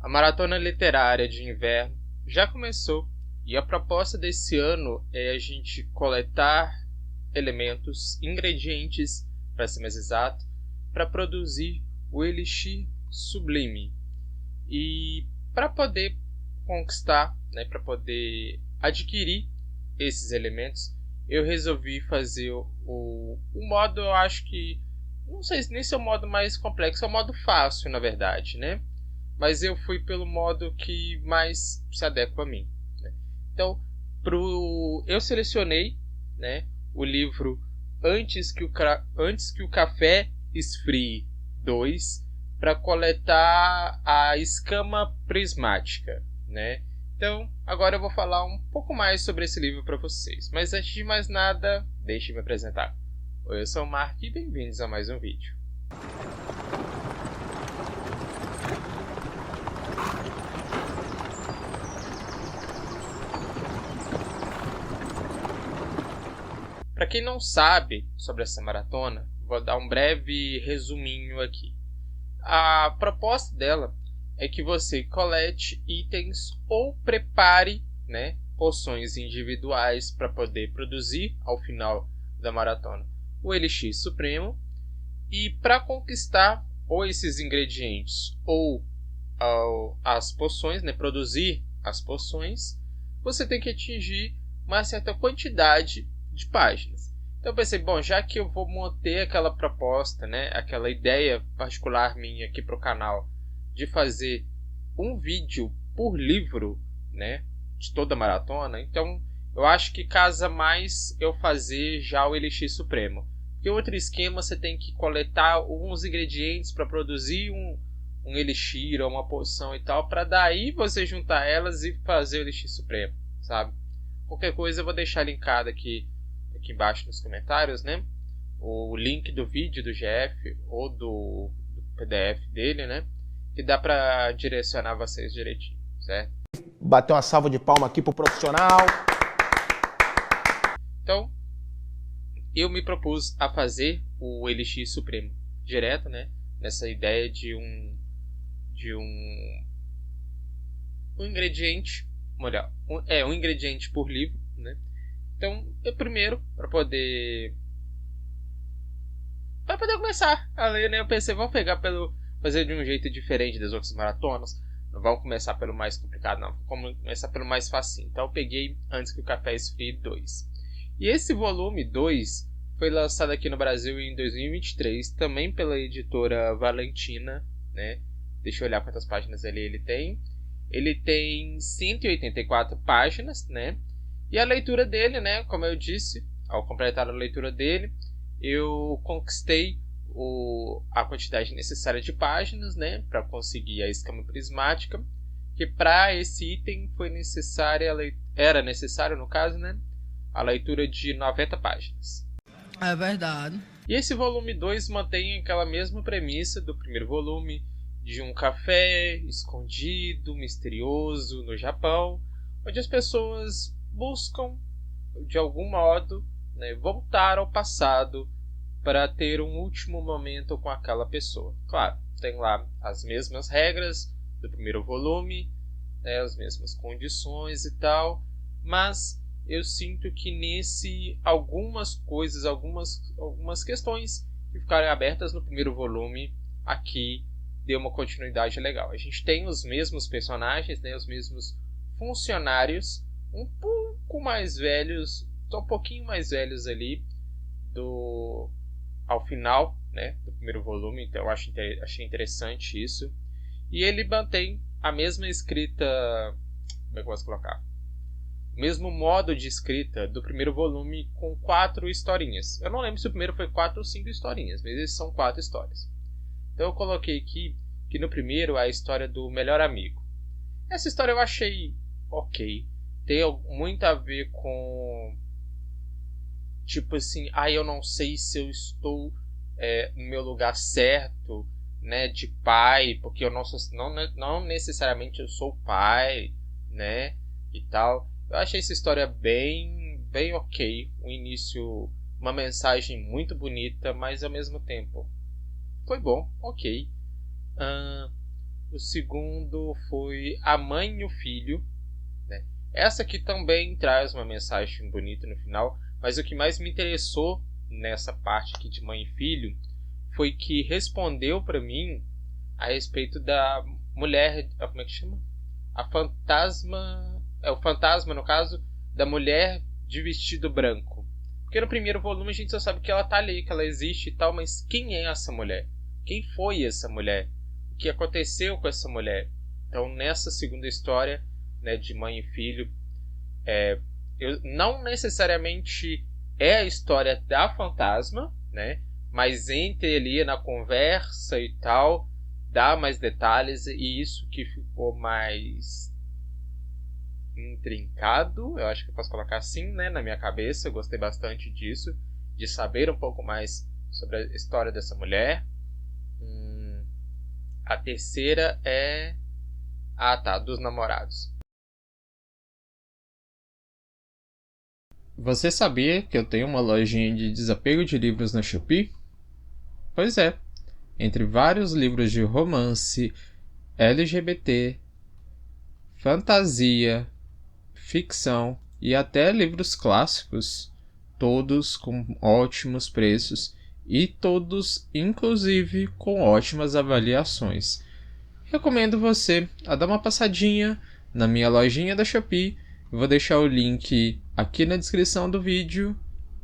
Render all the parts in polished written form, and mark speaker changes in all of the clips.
Speaker 1: A maratona literária de inverno já começou e a proposta desse ano é a gente coletar elementos, ingredientes, para ser mais exato, para produzir o Elixir Sublime. E para poder conquistar, para poder adquirir esses elementos, eu resolvi fazer o modo, eu acho que, não sei nem se é o modo mais complexo, é o modo fácil, na verdade, né? Mas eu fui pelo modo que mais se adequa a mim, né? Então, eu selecionei, né, o livro Antes que o Café Esfrie 2 para coletar a escama prismática, né? Então, agora eu vou falar um pouco mais sobre esse livro para vocês. Mas antes de mais nada, deixe me apresentar. Oi, eu sou o Mark e bem-vindos a mais um vídeo. Para quem não sabe sobre essa maratona, vou dar um breve resuminho aqui. A proposta dela é que você colete itens ou prepare, poções individuais para poder produzir ao final da maratona o Elixir Supremo. E para conquistar ou esses ingredientes ou as poções, produzir as poções, você tem que atingir uma certa quantidade de páginas. Então eu pensei, bom, já que eu vou manter aquela proposta, aquela ideia particular minha aqui para o canal de fazer um vídeo por livro, de toda a maratona, então eu acho que casa mais eu fazer já o Elixir Supremo. Porque outro esquema, você tem que coletar alguns ingredientes para produzir um elixir ou uma poção e tal, para daí você juntar elas e fazer o Elixir Supremo, sabe? Qualquer coisa eu vou deixar linkado aqui embaixo nos comentários, o link do vídeo do GF ou do PDF dele, que dá para direcionar vocês direitinho, certo?
Speaker 2: Bateu uma salva de palma aqui pro profissional.
Speaker 1: Então, eu me propus a fazer o Elixir Supremo direto, nessa ideia de um ingrediente, um ingrediente por livro, Então, eu primeiro, para poder começar a ler, eu pensei, vamos fazer de um jeito diferente das outras maratonas. Não vamos começar pelo mais complicado, não. Vamos começar pelo mais facinho. Então, eu peguei Antes que o Café Esfrie 2. E esse volume 2 foi lançado aqui no Brasil em 2023, também pela editora Valentina, Deixa eu olhar quantas páginas ele tem. Ele tem 184 páginas, E a leitura dele, como eu disse, ao completar a leitura dele, eu conquistei a quantidade necessária de páginas, para conseguir a escama prismática, que para esse item era necessário, no caso, a leitura de 90 páginas.
Speaker 3: É verdade.
Speaker 1: E esse volume 2 mantém aquela mesma premissa do primeiro volume, de um café escondido, misterioso no Japão, onde as pessoas buscam, de algum modo, voltar ao passado para ter um último momento com aquela pessoa. Claro, tem lá as mesmas regras do primeiro volume, as mesmas condições e tal, mas eu sinto que nesse algumas coisas, algumas questões que ficaram abertas no primeiro volume, aqui deu uma continuidade legal. A gente tem os mesmos personagens, os mesmos funcionários, um pouco mais velhos, um pouquinho mais velhos ali ao final, do primeiro volume. Então eu achei interessante isso. E ele mantém a mesma escrita, como é que eu posso colocar? O mesmo modo de escrita do primeiro volume, com 4 historinhas. Eu não lembro se o primeiro foi 4 ou 5 historinhas, mas esses são 4 histórias. Então eu coloquei aqui que no primeiro é a história do melhor amigo. Essa história eu achei ok. Tem muito a ver com, tipo assim, eu não sei se eu estou no meu lugar certo, de pai, porque eu não necessariamente eu sou pai, e tal. Eu achei essa história bem ok. O início, uma mensagem muito bonita, mas ao mesmo tempo foi bom, ok. O segundo foi A Mãe e o Filho, né? Essa aqui também traz uma mensagem bonita no final, mas o que mais me interessou nessa parte aqui de mãe e filho foi que respondeu para mim a respeito da mulher, como é que chama? A fantasma, o fantasma no caso da mulher de vestido branco. Porque no primeiro volume a gente só sabe que ela tá ali, que ela existe e tal, mas quem é essa mulher? Quem foi essa mulher? O que aconteceu com essa mulher? Então nessa segunda história, né, de mãe e filho, eu não necessariamente é a história da fantasma, né? Mas entre ali na conversa e tal, dá mais detalhes, e isso que ficou mais intrincado, eu acho que eu posso colocar assim, né, na minha cabeça. Eu gostei bastante disso, de saber um pouco mais sobre a história dessa mulher. A terceira é... dos namorados. Você sabia que eu tenho uma lojinha de desapego de livros na Shopee? Pois é. Entre vários livros de romance, LGBT, fantasia, ficção e até livros clássicos, todos com ótimos preços e todos, inclusive, com ótimas avaliações. Recomendo você a dar uma passadinha na minha lojinha da Shopee. Eu vou deixar o link aqui na descrição do vídeo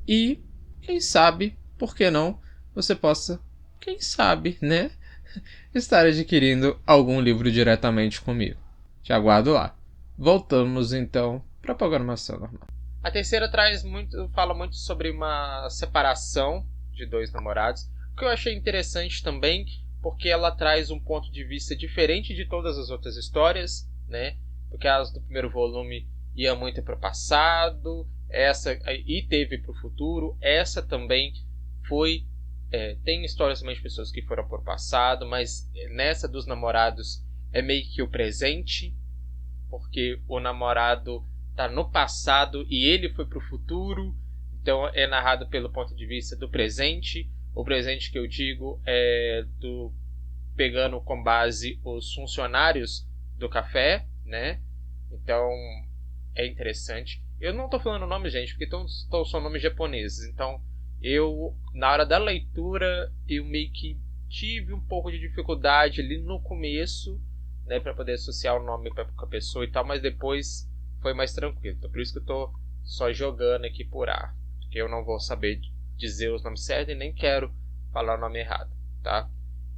Speaker 1: e, quem sabe, por que não, você possa, quem sabe, né, estar adquirindo algum livro diretamente comigo. Te aguardo lá. Voltamos então para a programação normal. A terceira fala muito sobre uma separação de dois namorados, o que eu achei interessante também, porque ela traz um ponto de vista diferente de todas as outras histórias, né? Porque as do primeiro volume ia muito para o passado, essa e teve para o futuro. Essa também foi... tem histórias também de pessoas que foram para o passado, mas nessa dos namorados é meio que o presente, porque o namorado está no passado e ele foi para o futuro. Então é narrado pelo ponto de vista do presente. O presente que eu digo é pegando com base os funcionários do café, né? Então é interessante. Eu não estou falando o nome, gente, porque são nomes japoneses. Então eu, na hora da leitura, eu meio que tive um pouco de dificuldade ali no começo, né, para poder associar o nome com a pessoa e tal, mas depois foi mais tranquilo. Então por isso que eu estou só jogando aqui por ar, porque eu não vou saber dizer os nomes certos e nem quero falar o nome errado, tá?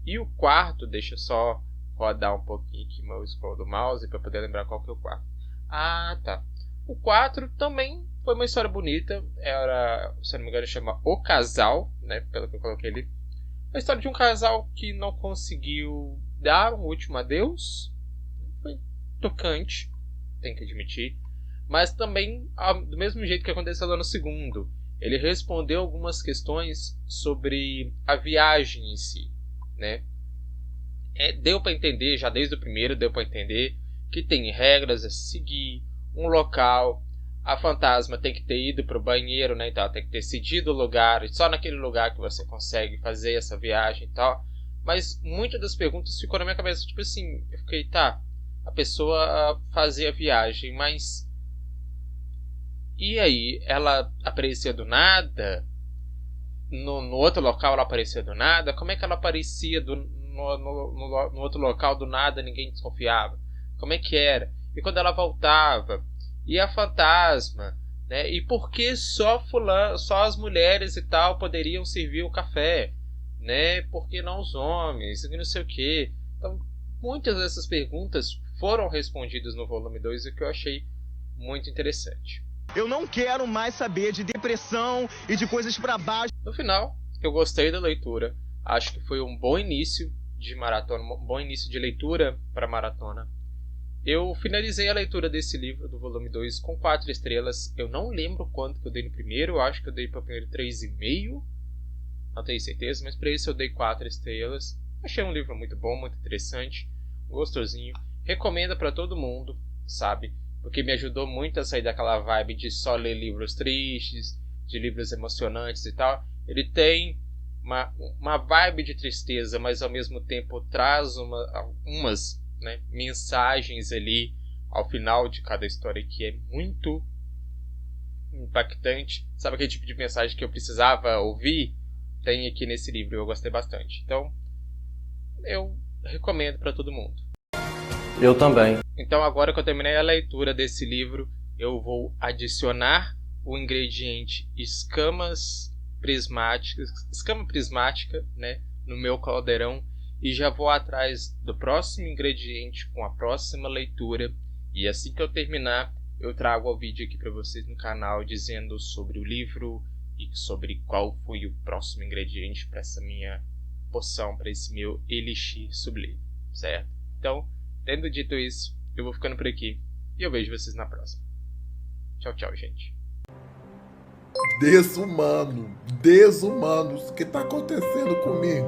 Speaker 1: E o quarto, deixa eu só rodar um pouquinho aqui meu scroll do mouse para poder lembrar qual que é o quarto. Tá. O 4 também foi uma história bonita. Era, se não me engano, chama O Casal, né? Pelo que eu coloquei ali. A história de um casal que não conseguiu dar um último adeus. Foi tocante, tem que admitir. Mas também, do mesmo jeito que aconteceu lá no segundo, ele respondeu algumas questões sobre a viagem em si, né? Deu para entender, já desde o primeiro deu para entender que tem regras a seguir, um local, a fantasma tem que ter ido para o banheiro, né, então tem que ter cedido o lugar, e só naquele lugar que você consegue fazer essa viagem e tal. Mas muitas das perguntas ficou na minha cabeça, tipo assim, eu fiquei, a pessoa fazia a viagem, mas e aí, ela aparecia do nada? No outro local ela aparecia do nada? Como é que ela aparecia no outro local do nada, ninguém desconfiava? Como é que era? E quando ela voltava? E a fantasma? Né? E por que só as mulheres e tal poderiam servir o café? Né? Por que não os homens? E não sei o que. Então, muitas dessas perguntas foram respondidas no volume 2, o que eu achei muito interessante.
Speaker 3: Eu não quero mais saber de depressão e de coisas pra baixo.
Speaker 1: No final, eu gostei da leitura. Acho que foi um bom início de maratona, um bom início de leitura para maratona. Eu finalizei a leitura desse livro, do volume 2, com 4 estrelas. Eu não lembro quanto que eu dei no primeiro. Eu acho que eu dei para o primeiro 3,5. Não tenho certeza, mas para esse eu dei 4 estrelas. Achei um livro muito bom, muito interessante, gostosinho. Recomendo para todo mundo, sabe? Porque me ajudou muito a sair daquela vibe de só ler livros tristes, de livros emocionantes e tal. Ele tem uma vibe de tristeza, mas ao mesmo tempo traz umas né, mensagens ali ao final de cada história que é muito impactante. Sabe aquele tipo de mensagem que eu precisava ouvir? Tem aqui nesse livro, eu gostei bastante. Então, eu recomendo para todo mundo.
Speaker 4: Eu também.
Speaker 1: Então, agora que eu terminei a leitura desse livro, eu vou adicionar o ingrediente escama prismática, né, no meu caldeirão, e já vou atrás do próximo ingrediente com a próxima leitura. E assim que eu terminar, eu trago o vídeo aqui para vocês no canal dizendo sobre o livro e sobre qual foi o próximo ingrediente para essa minha poção, para esse meu elixir sublime, certo? Então, tendo dito isso, eu vou ficando por aqui e eu vejo vocês na próxima. Tchau, tchau, gente.
Speaker 5: Desumano, desumanos, o que tá acontecendo comigo?